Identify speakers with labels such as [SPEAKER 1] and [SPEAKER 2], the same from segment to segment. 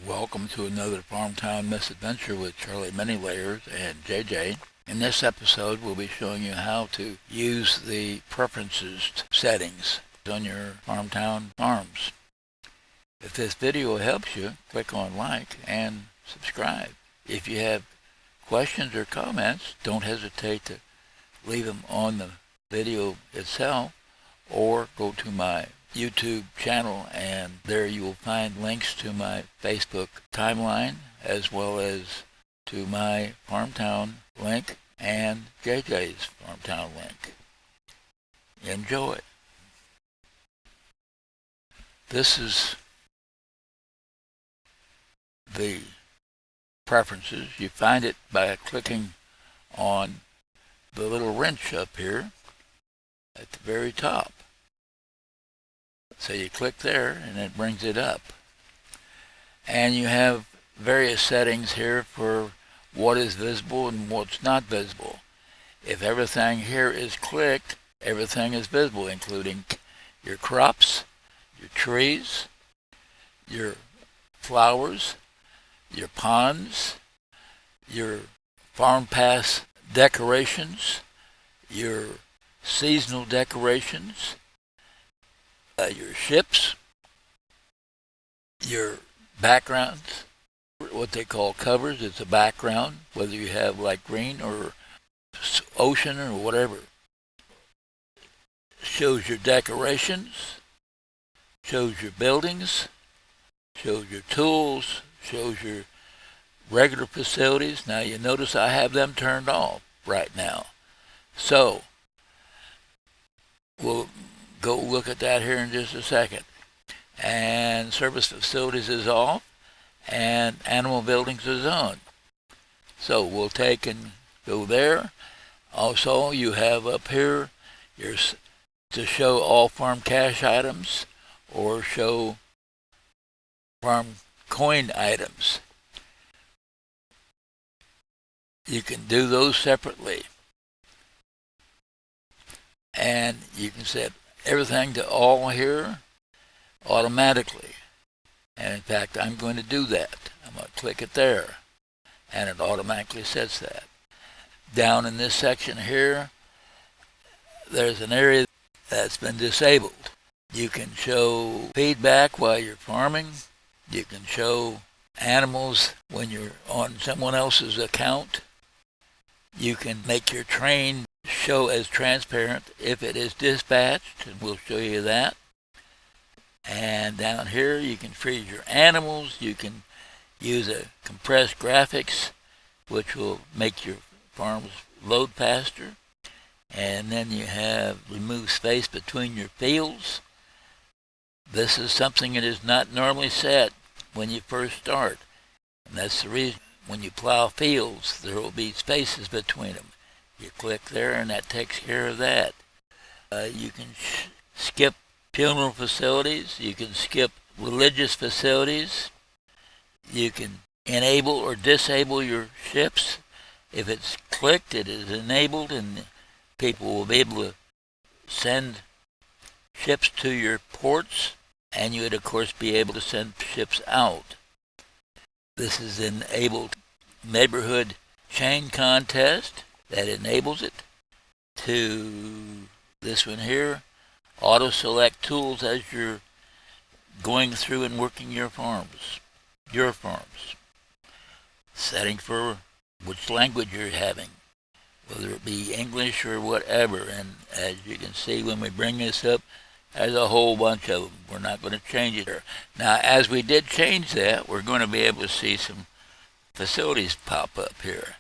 [SPEAKER 1] Welcome to another Farmtown misadventure with Charlie Many Layers and JJ. In this episode, we'll be showing you how to use the preferences settings on your Farmtown farms. If this video helps you, click on like and subscribe. If you have questions or comments, don't hesitate to leave them on the video itself or go to my YouTube channel, and there you will find links to my Facebook timeline as well as to my Farmtown link and JJ's Farmtown link. Enjoy. This is the preferences. You find it by clicking on the little wrench up here at the very top. So you click there and it brings it up. And you have various settings here for what is visible and what's not visible. If everything here is clicked, everything is visible, including your crops, your trees, your flowers, your ponds, your farm pass decorations, your seasonal decorations, your ships, your backgrounds, what they call covers. It's a background, whether you have like green or ocean or whatever. Shows your decorations, shows your buildings, shows your tools, shows your regular facilities. Now you notice I have them turned off right now. So we'll go look at that here in just a second. And service facilities is off and animal buildings is on. So we'll take and go there. Also, you have up here to show all farm cash items or show farm coin items. You can do those separately. And you can set everything to all here automatically. And in fact, I'm going to do that. I'm going to click it there and it automatically sets that. Down in this section here, there's an area that's been disabled. You can show feedback while you're farming. You can show animals when you're on someone else's account. You can make your train show as transparent if it is dispatched, and we'll show you that. And down here you can freeze your animals. You can use a compressed graphics, which will make your farms load faster. And then you have remove space between your fields. This is something that is not normally set when you first start, and that's the reason. When you plow fields, there will be spaces between them. You click there and that takes care of that. You can skip funeral facilities. You can skip religious facilities. You can enable or disable your ships. If it's clicked, it is enabled and people will be able to send ships to your ports, and you would of course be able to send ships out. This is enabled neighborhood chain contest. That enables it. To this one here, auto select tools as you're going through and working your farms. Setting for which language you're having, whether it be English or whatever. And as you can see when we bring this up, there's a whole bunch of them. We're not going to change it here. Now, as we did change that, we're going to be able to see some facilities pop up here.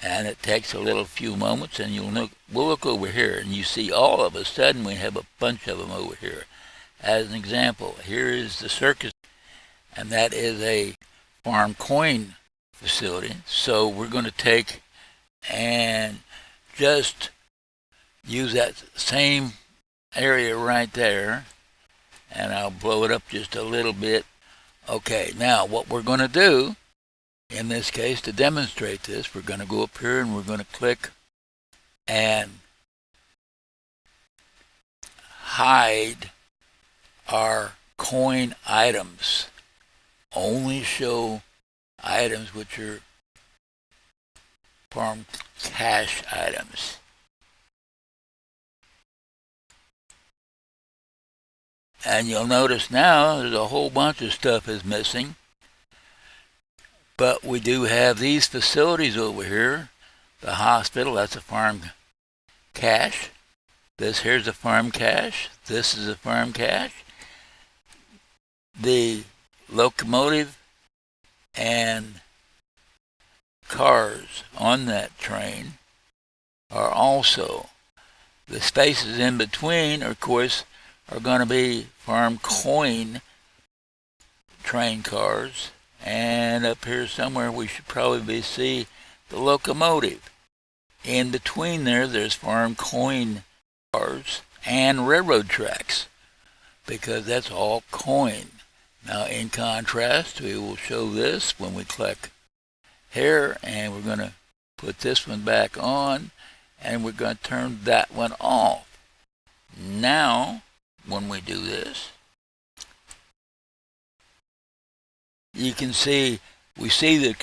[SPEAKER 1] And it takes a few moments, and we'll look over here, and you see all of a sudden we have a bunch of them over here. As an example, here is the circus, and that is a farm coin facility. So we're going to take and just use that same area right there, and I'll blow it up just a little bit. Okay, now what we're going to do in this case, to demonstrate this, we're going to go up here and we're going to click and hide our coin items only show items which are farm cash items. And you'll notice now there's a whole bunch of stuff is missing. But we do have these facilities over here. The hospital, that's a farm cash. This here's a farm cash. This is a farm cash. The locomotive and cars on that train are also. The spaces in between, of course, are going to be farm coin train cars. And up here somewhere we should probably see the locomotive. In between there's farm coin cars and railroad tracks, because that's all coin. Now in contrast, we will show this when we click here, and we're going to put this one back on, and we're going to turn that one off. Now, when we do this, you can see, we see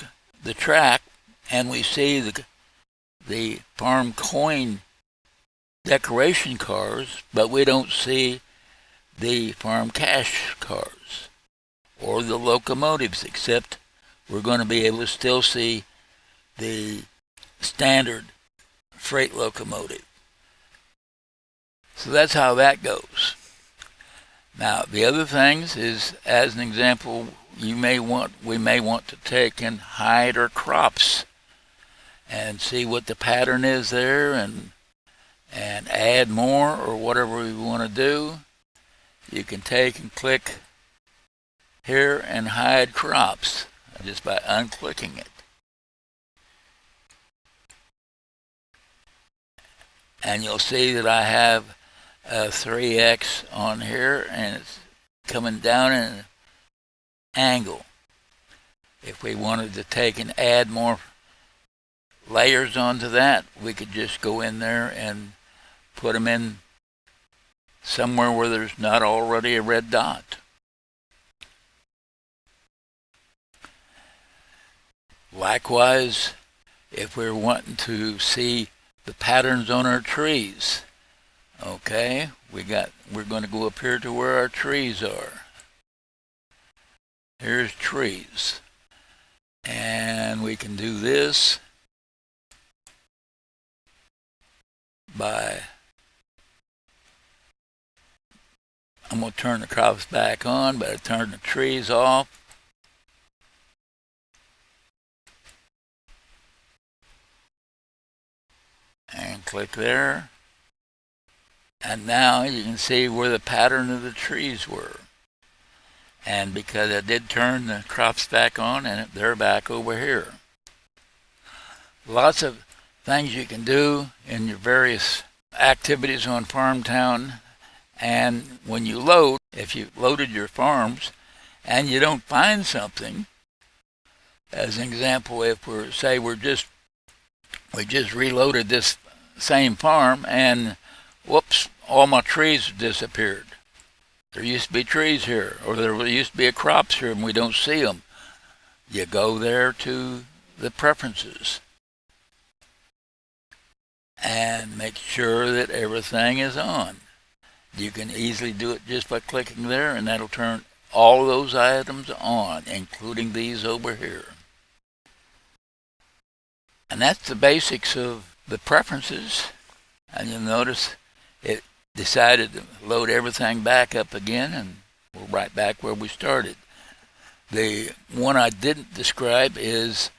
[SPEAKER 1] the track, and we see the farm coin decoration cars, but we don't see the farm cash cars or the locomotives, except we're going to be able to still see the standard freight locomotive. So that's how that goes. Now, the other things is, as an example, we may want to take and hide our crops and see what the pattern is there, and add more or whatever we want to do. You can take and click here and hide crops just by unclicking it. And you'll see that I have a 3X on here, and it's coming down in an angle. If we wanted to take and add more layers onto that, we could just go in there and put them in somewhere where there's not already a red dot. Likewise, if we're wanting to see the patterns on our trees, okay, we're going to go up here to where our trees are. Here's trees, and we can do this by, I'm going to turn the crops back on, but I turn the trees off. And click there. And now you can see where the pattern of the trees were. And because I did turn the crops back on, and they're back over here. Lots of things you can do in your various activities on Farmtown. And when you load, if you loaded your farms and you don't find something, as an example, if we just reloaded this same farm, and whoops, all my trees disappeared. There used to be trees here, or there used to be crops here, and we don't see them. You go there to the preferences and make sure that everything is on. You can easily do it just by clicking there, and that'll turn all of those items on, including these over here. And that's the basics of the preferences. And you'll notice it decided to load everything back up again, and we're right back where we started. The one I didn't describe is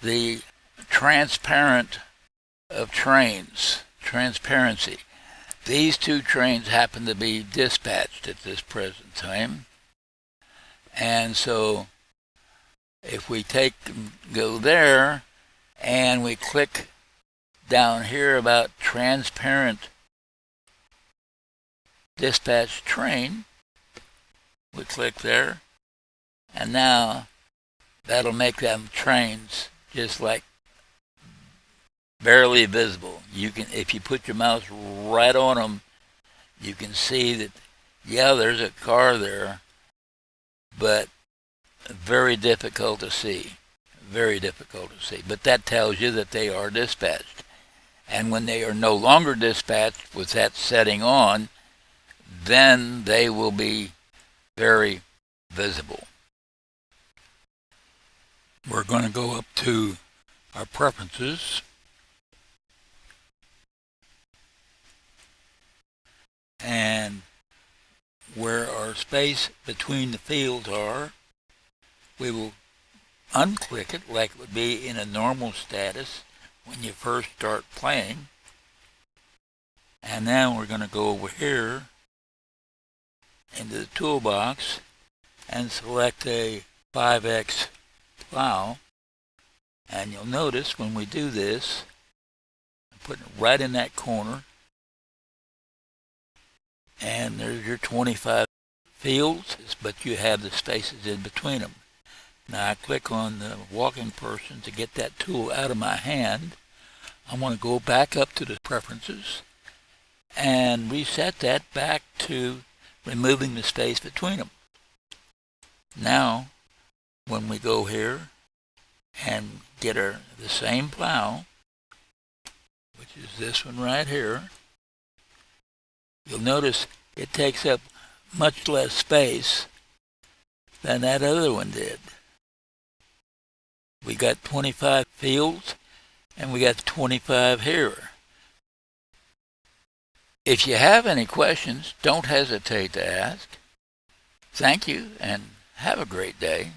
[SPEAKER 1] the transparent of trains, transparency. These two trains happen to be dispatched at this present time. And so if we go there and we click down here about transparent dispatch train, we click there, and now that'll make them trains just like barely visible. You can, if you put your mouse right on them, you can see that, yeah, there's a car there, but very difficult to see. Very difficult to see. But that tells you that they are dispatched. And when they are no longer dispatched with that setting on, then they will be very visible. We're going to go up to our preferences. And where our space between the fields are, we will unclick it like it would be in a normal status when you first start playing. And then we're going to go over here into the toolbox and select a 5X plow. And you'll notice when we do this, I'm putting it right in that corner. And there's your 25 fields, but you have the spaces in between them. Now I click on the walking person to get that tool out of my hand. I want to go back up to the preferences and reset that back to removing the space between them. Now, when we go here and get the same plow, which is this one right here, you'll notice it takes up much less space than that other one did. We got 25 fields and we got 25 here. If you have any questions, don't hesitate to ask. Thank you and have a great day.